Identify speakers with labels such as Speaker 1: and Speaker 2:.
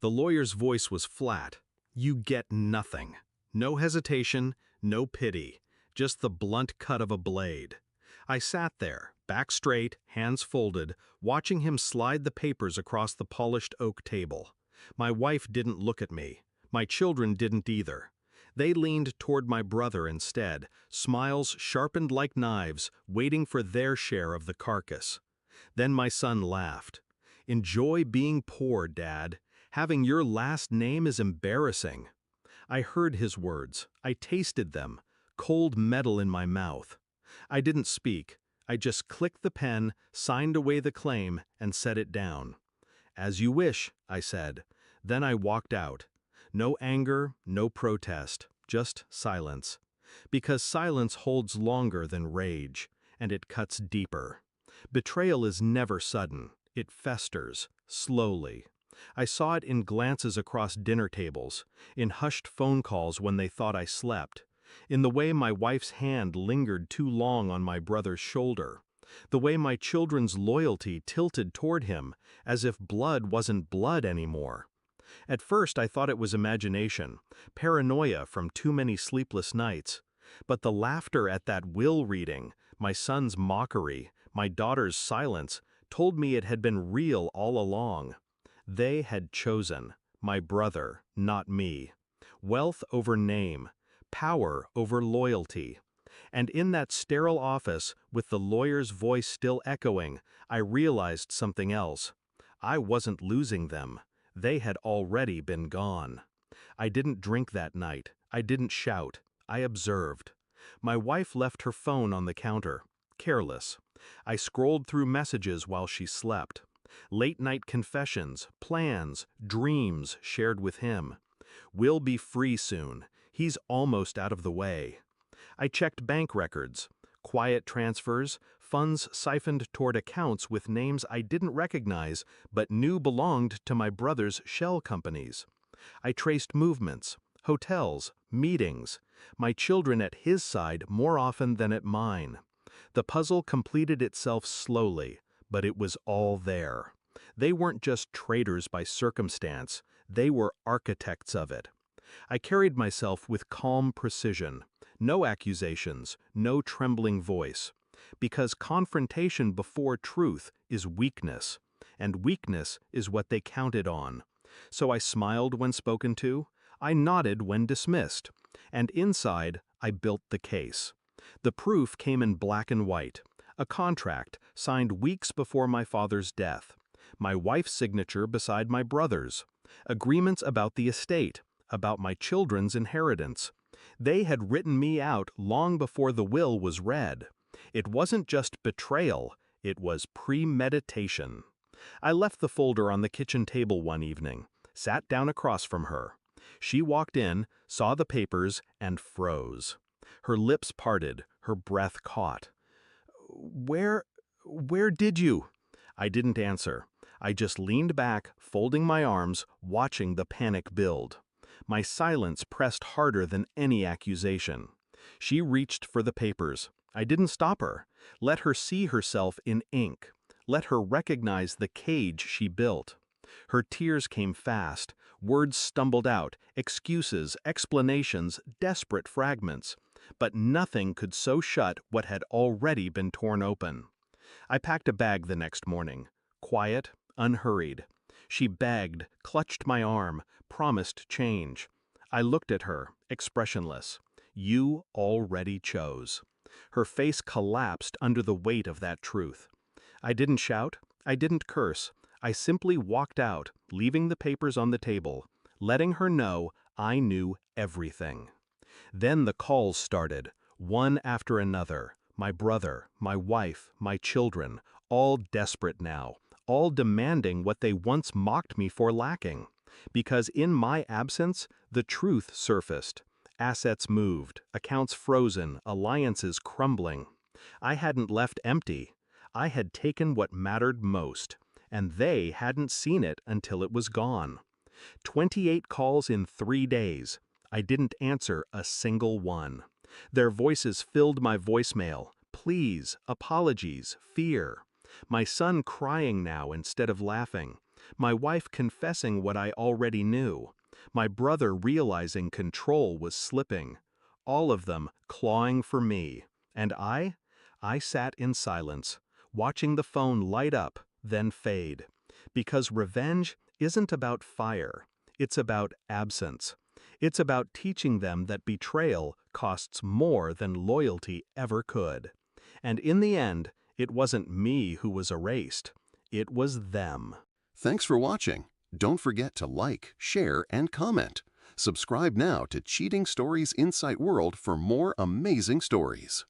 Speaker 1: The lawyer's voice was flat. "You get nothing. No hesitation, no pity, just the blunt cut of a blade." I sat there, back straight, hands folded, watching him slide the papers across the polished oak table. My wife didn't look at me. My children didn't either. They leaned toward my brother instead, smiles sharpened like knives, waiting for their share of the carcass. Then my son laughed. "Enjoy being poor, Dad. Having your last name is embarrassing." I heard his words. I tasted them, cold metal in my mouth. I didn't speak. I just clicked the pen, signed away the claim, and set it down. "As you wish," I said. Then I walked out. No anger, no protest, just silence. Because silence holds longer than rage, and it cuts deeper. Betrayal is never sudden. It festers, slowly. I saw it in glances across dinner tables, in hushed phone calls when they thought I slept, in the way my wife's hand lingered too long on my brother's shoulder, the way my children's loyalty tilted toward him, as if blood wasn't blood anymore. At first I thought it was imagination, paranoia from too many sleepless nights. But the laughter at that will reading, my son's mockery, my daughter's silence, told me it had been real all along. They had chosen, my brother, not me. Wealth over name, power over loyalty. And in that sterile office, with the lawyer's voice still echoing, I realized something else. I wasn't losing them. They had already been gone. I didn't drink that night. I didn't shout. I observed. My wife left her phone on the counter, careless. I scrolled through messages while she slept. Late-night confessions, plans, dreams shared with him. "We'll be free soon. He's almost out of the way." I checked bank records. Quiet transfers, funds siphoned toward accounts with names I didn't recognize but knew belonged to my brother's shell companies. I traced movements, hotels, meetings, my children at his side more often than at mine. The puzzle completed itself slowly, but it was all there. They weren't just traders by circumstance, they were architects of it. I carried myself with calm precision, no accusations, no trembling voice, because confrontation before truth is weakness, and weakness is what they counted on. So I smiled when spoken to, I nodded when dismissed, and inside I built the case. The proof came in black and white, a contract signed weeks before my father's death, my wife's signature beside my brother's, agreements about the estate, about my children's inheritance. They had written me out long before the will was read. It wasn't just betrayal, it was premeditation. I left the folder on the kitchen table one evening, sat down across from her. She walked in, saw the papers, and froze. Her lips parted, her breath caught. Where did you?" I didn't answer. I just leaned back, folding my arms, watching the panic build. My silence pressed harder than any accusation. She reached for the papers. I didn't stop her. Let her see herself in ink. Let her recognize the cage she built. Her tears came fast. Words stumbled out, excuses, explanations, desperate fragments. But nothing could so shut what had already been torn open. I packed a bag the next morning, quiet, unhurried. She begged, clutched my arm, promised change. I looked at her, expressionless. You already chose. Her face collapsed under the weight of that truth. I didn't shout, I didn't curse. I simply walked out, leaving the papers on the table, letting her know I knew everything. Then the calls started, one after another. My brother, my wife, my children, all desperate now, all demanding what they once mocked me for lacking. Because in my absence, the truth surfaced. Assets moved, accounts frozen, alliances crumbling. I hadn't left empty. I had taken what mattered most, and they hadn't seen it until it was gone. 28 calls in 3 days. I didn't answer a single one. Their voices filled my voicemail. Pleas, apologies, fear. My son crying now instead of laughing. My wife confessing what I already knew. My brother realizing control was slipping. All of them clawing for me. And I sat in silence, watching the phone light up, then fade. Because revenge isn't about fire. It's about absence. It's about teaching them that betrayal costs more than loyalty ever could. And in the end, it wasn't me who was erased. It was them.
Speaker 2: Thanks for watching. Don't forget to like, share, and comment. Subscribe now to Cheating Stories Insight World for more amazing stories.